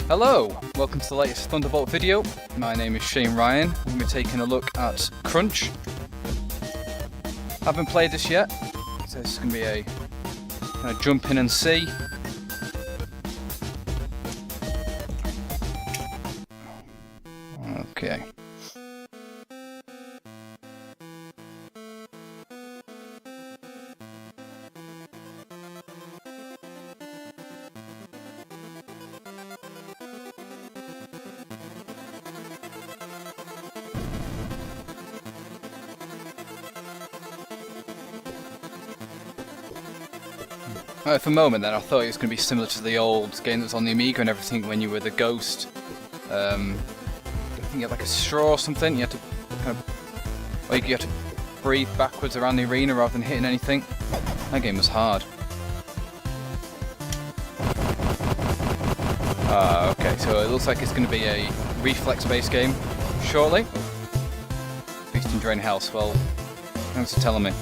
Hello, welcome to the latest Thunderbolt video. My name is Shane Ryan, and we're taking a look at Krunch. Haven't played this yet, so this is going to be a kind of jump in and see. Okay. For a moment then I thought it was going to be similar to the old game that was on the Amiga and everything when you were the ghost. I think you had like a straw or something, you had to kind of, like you had to breathe backwards around the arena rather than hitting anything. That game was hard. Okay, so it looks like it's going to be a reflex based game shortly. Beast and Drain House, well, thanks for telling me.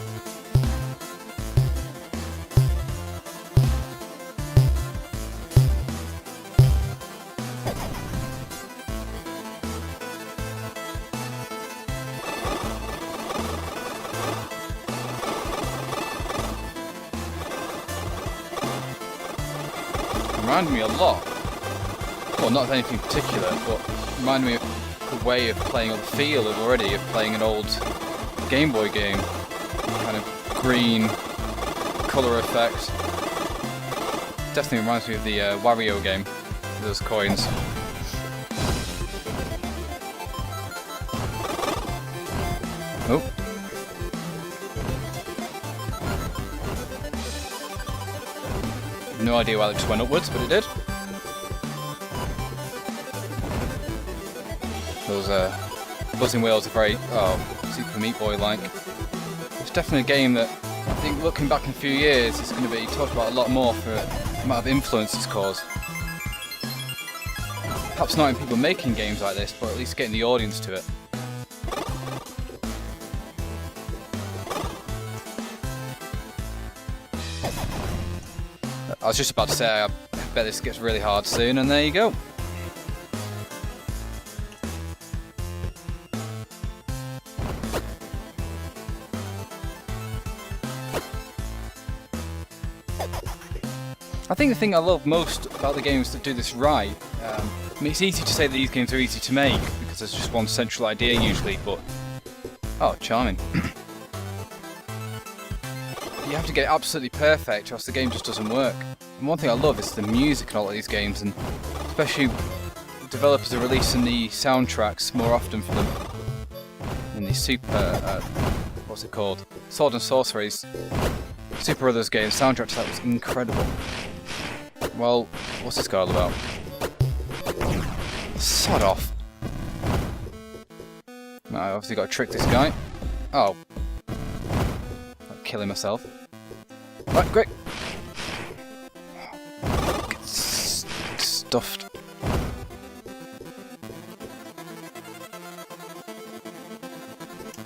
Reminded me a lot, well not of anything particular, but reminded me of the way of playing, or the feel of already of playing an old Game Boy game. Kind of green colour effect. Definitely reminds me of the Wario game, those coins. Oh. No idea why it just went upwards, but it did. Those buzzing wheels are very, Super Meat Boy-like. It's definitely a game that I think, looking back in a few years, is going to be talked about a lot more for the amount of influence it's caused. Perhaps not in people making games like this, but at least getting the audience to it. I was just about to say, I bet this gets really hard soon, and there you go. I think the thing I love most about the games that do this right, I mean, it's easy to say that these games are easy to make, because there's just one central idea usually, but... Oh, charming. You have to get it absolutely perfect, or else the game just doesn't work. And one thing I love is the music in all of these games, and especially developers are releasing the soundtracks more often for them. In the what's it called? Sword and Sorcery's Super Brothers game, soundtrack to that was incredible. Well, what's this guy all about? Sod off. No, I obviously got to trick this guy. Oh. I'm killing myself. Right, great. Get stuffed.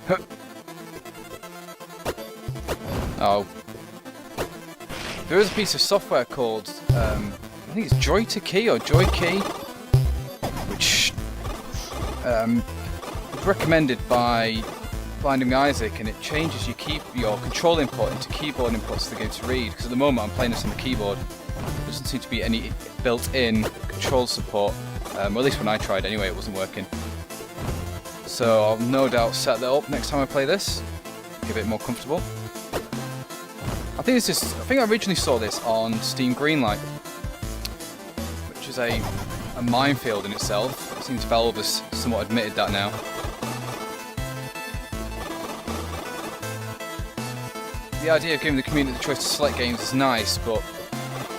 Huh. Oh. There is a piece of software called, I think it's Joy2Key or Joy-Key, which was recommended by Blinding Isaac, and it changes your control input into keyboard inputs for the game to read, because at the moment I'm playing this on the keyboard. There doesn't seem to be any built-in control support, or at least when I tried anyway it wasn't working. So I'll no doubt set that up next time I play this, give it more comfortable. I think I originally saw this on Steam Greenlight, which is a minefield in itself. It seems Valve has somewhat admitted that now. The idea of giving the community the choice to select games is nice, but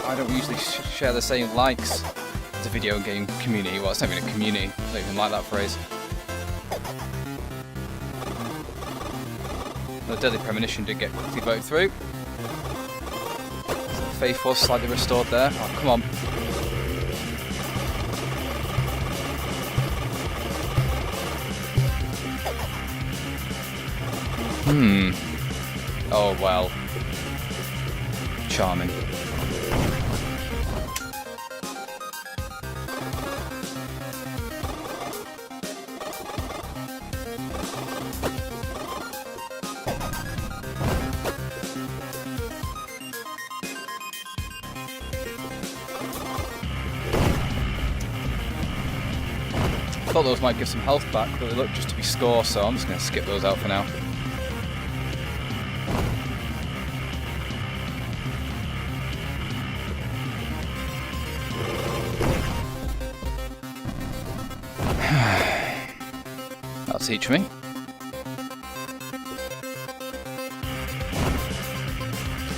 I don't usually share the same likes as the video game community. Well, it's not even a community, I don't even like that phrase. The Deadly Premonition did get quickly voted through. Faith was slightly restored there. Oh, come on. Oh, well. Charming. thought those might give some health back, but they look just to be score, so I'm just going to skip those out for now. That'll teach me.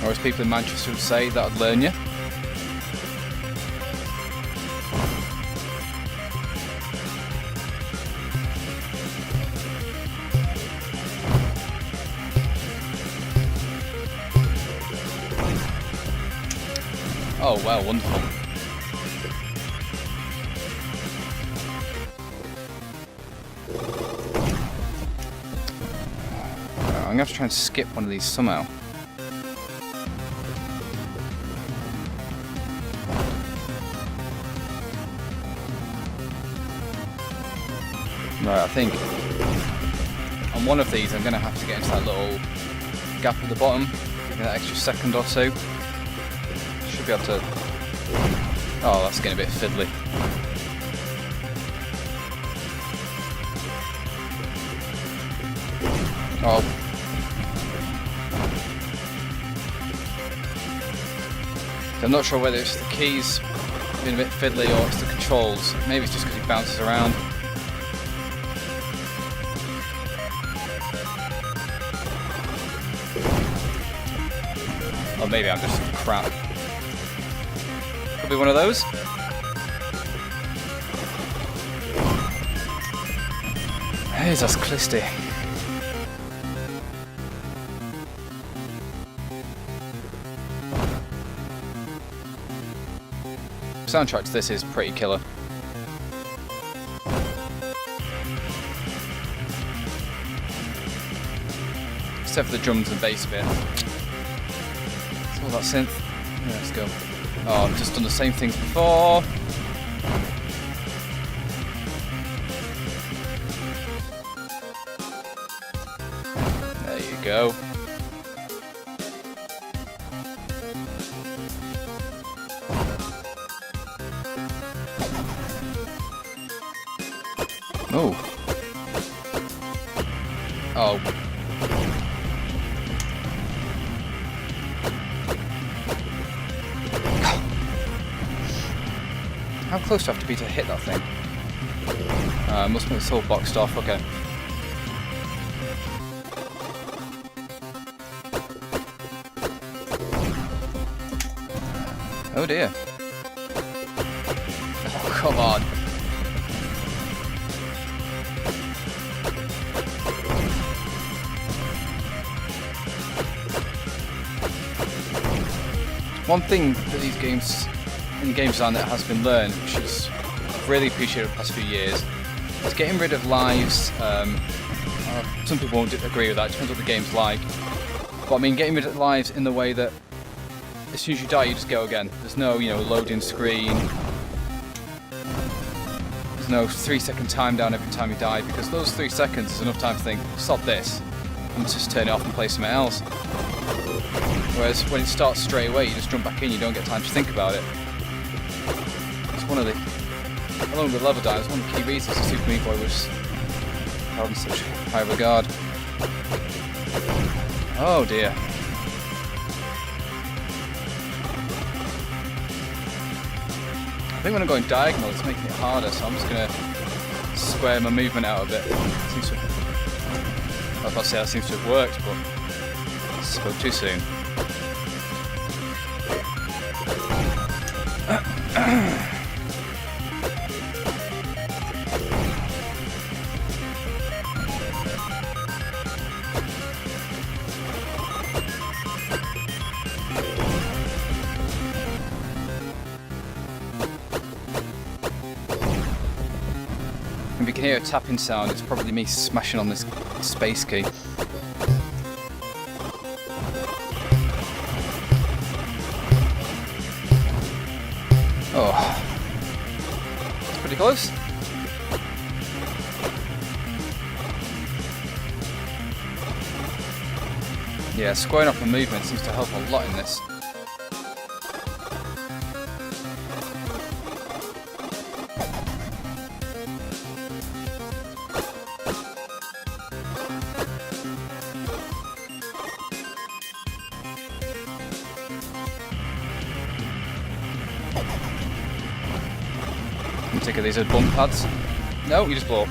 Or as people in Manchester would say, that'll learn you. Oh wow, wonderful. I'm going to have to try and skip one of these somehow. Right, I think on one of these I'm going to have to get into that little gap at the bottom, give me that extra second or two. Should be able to... Oh, that's getting a bit fiddly. Oh. I'm not sure whether it's the keys being a bit fiddly or it's the controls. Maybe it's just because he bounces around. Or maybe I'm just crap. Could be one of those. Jezus Christi. Soundtrack to this is pretty killer. Except for the drums and bass bit. It's all that synth. Yeah, let's go. Oh, I've just done the same things before. There you go. Oh. Oh. How close do I have to be to hit that thing? Must be it's all boxed off, okay. Oh dear. Oh, come on. One thing that these games, in game design, that has been learned, which is really appreciated the past few years, is getting rid of lives. Some people won't agree with that, it depends what the game's like. But I mean, getting rid of lives in the way that as soon as you die, you just go again. There's no, loading screen. There's no 3-second time down every time you die, because those 3 seconds is enough time to think, stop this, and just turn it off and play something else. Whereas when it starts straight away, you just jump back in, you don't get time to think about it. It's one of the, along with level design, it's one of the key reasons that Super Meat Boy was held in such high regard. Oh dear. I think when I'm going diagonal, it's making it harder, so I'm just going to square my movement out a bit. Seems to have, I was about to say that seems to have worked, but I spoke too soon. If you can hear a tapping sound, it's probably me smashing on this space key. Oh, it's pretty close. Yeah, squaring off the movement seems to help a lot in this. take it these are bump pads. No, you just blow up.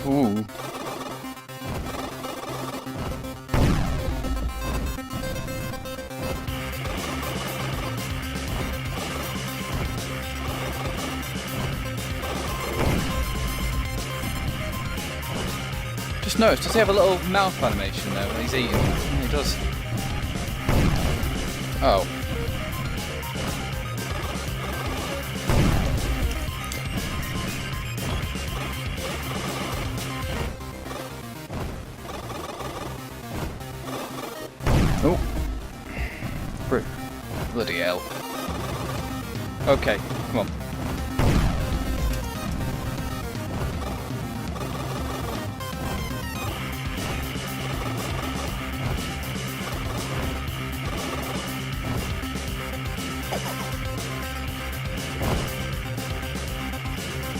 Ooh. Just notice, does he have a little mouth animation there when he's eating? Yeah, he does. Oh. Oh. Bloody hell. Okay, come on.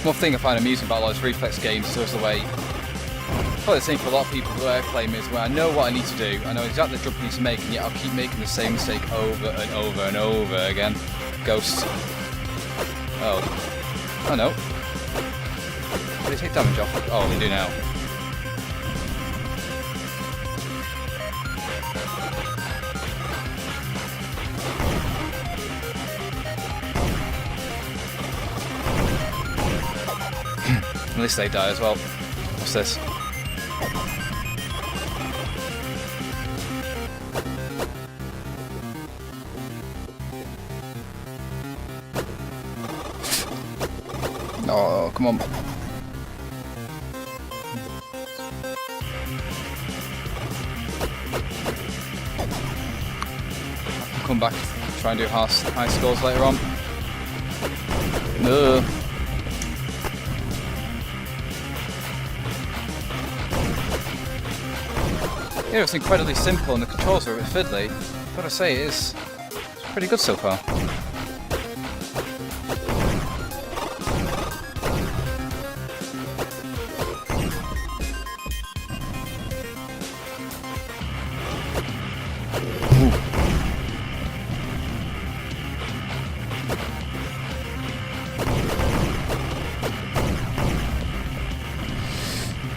One thing I find amusing about a lot of reflex games is the way, probably the same for a lot of people who are playing is where I know what I need to do, I know exactly the jump I need to make, and yet I'll keep making the same mistake over and over and over again. Ghosts. Oh. Oh no. Did they take damage off? Oh, they do now. At least they die as well. What's this? Oh, come on. I'll come back, try and do high scores later on. No. Yeah, it's incredibly simple and the controls are a bit fiddly. I've got to say, it's pretty good so far.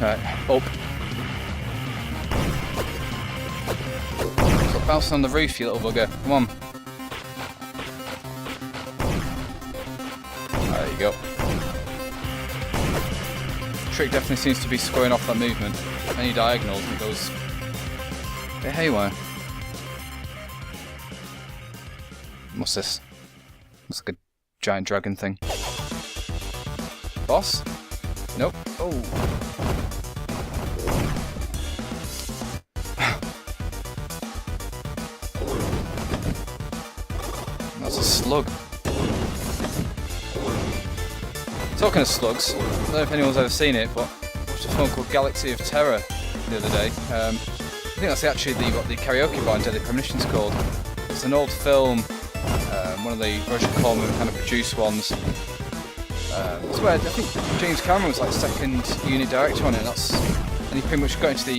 Alright, up. Bounce on the roof, you little bugger. Come on. There you go. Trick definitely seems to be squaring off that movement. Any diagonals, it goes a bit haywire. What's this? Looks like a giant dragon thing. Boss? Nope. Oh. That's a slug. Talking of slugs, I don't know if anyone's ever seen it, but I watched a film called Galaxy of Terror the other day. I think that's actually what the karaoke bar in Deadly Premonition's called. It's an old film, one of the Roger Corman kind of produced ones. It's where I think James Cameron was like second unit director on it, and he pretty much got into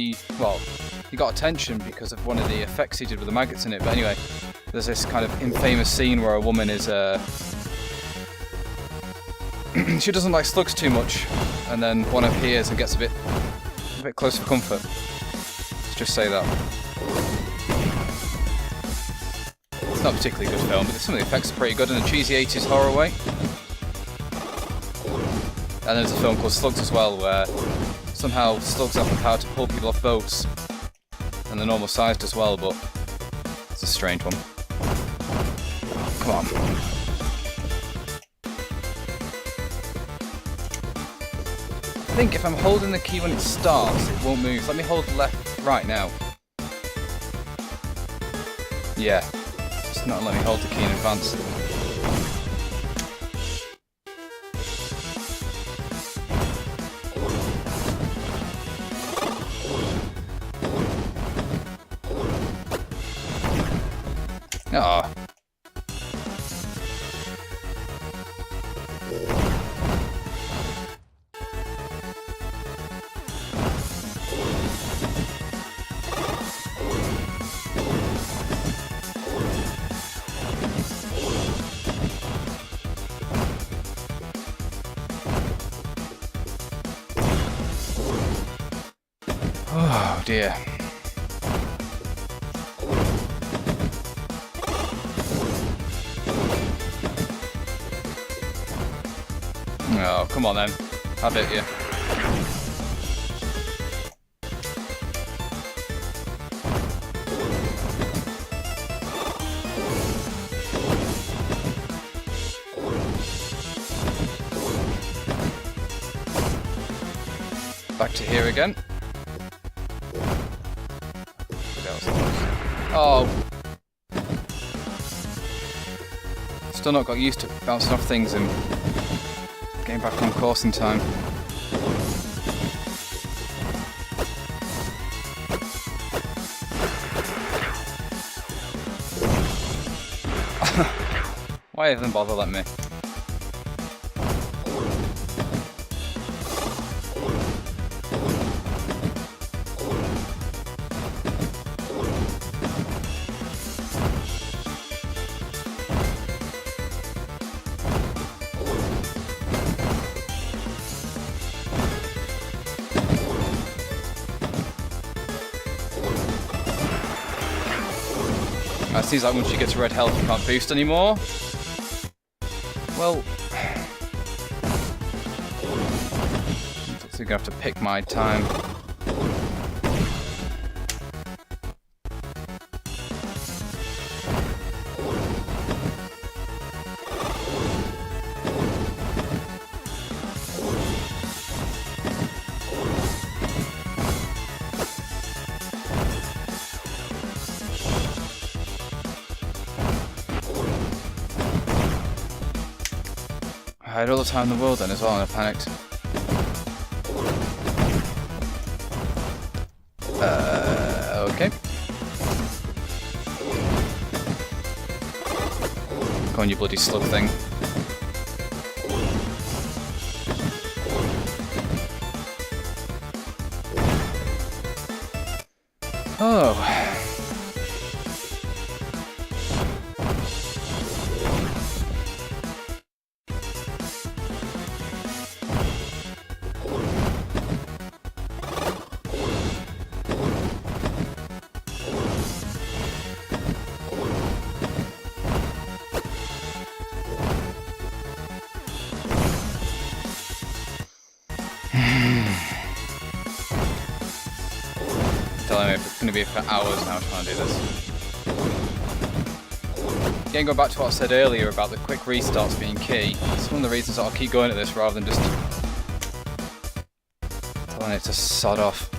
he got attention because of one of the effects he did with the maggots in it. But anyway, there's this kind of infamous scene where a woman is she doesn't like slugs too much, and then one appears and gets a bit close for comfort. Let's just say that. It's not a particularly good film, but some of the effects are pretty good in a cheesy 80s horror way. And there's a film called Slugs as well, where somehow slugs have the power to pull people off boats, and they're normal sized as well, but it's a strange one. Come on. I think if I'm holding the key when it starts, it won't move. Let me hold left, right now. Yeah, it's not letting me hold the key in advance. Ah. dear. Oh, come on then. Have it, you. Back to here again. Oh. Still not got used to bouncing off things and getting back on course in time. Why even bother letting me? It seems like once you get to red health you can't boost anymore. Well, I'm gonna have to pick my time. I had all the time in the world then as well, and I panicked. Okay. Come on, you bloody slug thing. Oh. Telling me if it's going to be for hours now trying to do this. Again, going back to what I said earlier about the quick restarts being key, it's one of the reasons that I'll keep going at this rather than just telling it to sod off.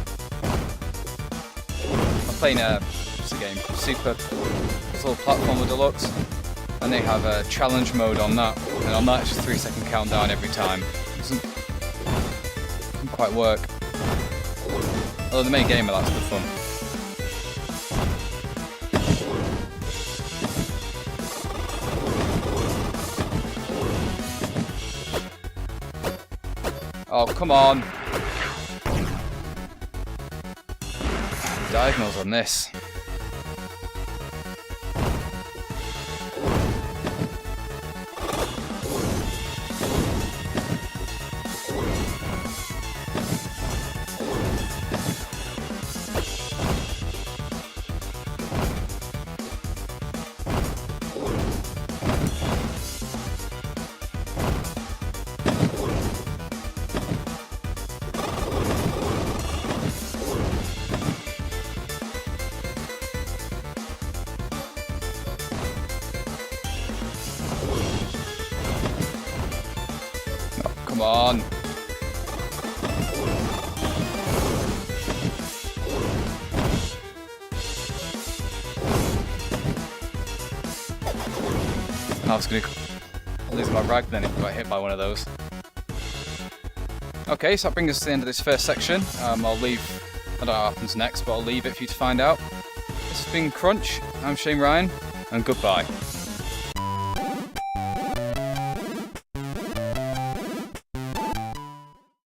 I'm playing what's the game? Super Puzzle Platformer Deluxe, and they have a challenge mode on that, and on that it's just 3-second countdown every time. It doesn't quite work. Although the main game of that's good fun. Oh, come on! Diagonals on this. Come on. I was going to lose my rag then if I got hit by one of those. Okay, so that brings us to the end of this first section. I'll leave, I don't know what happens next, but I'll leave it for you to find out. This has been Krunch, I'm Shane Ryan, and goodbye.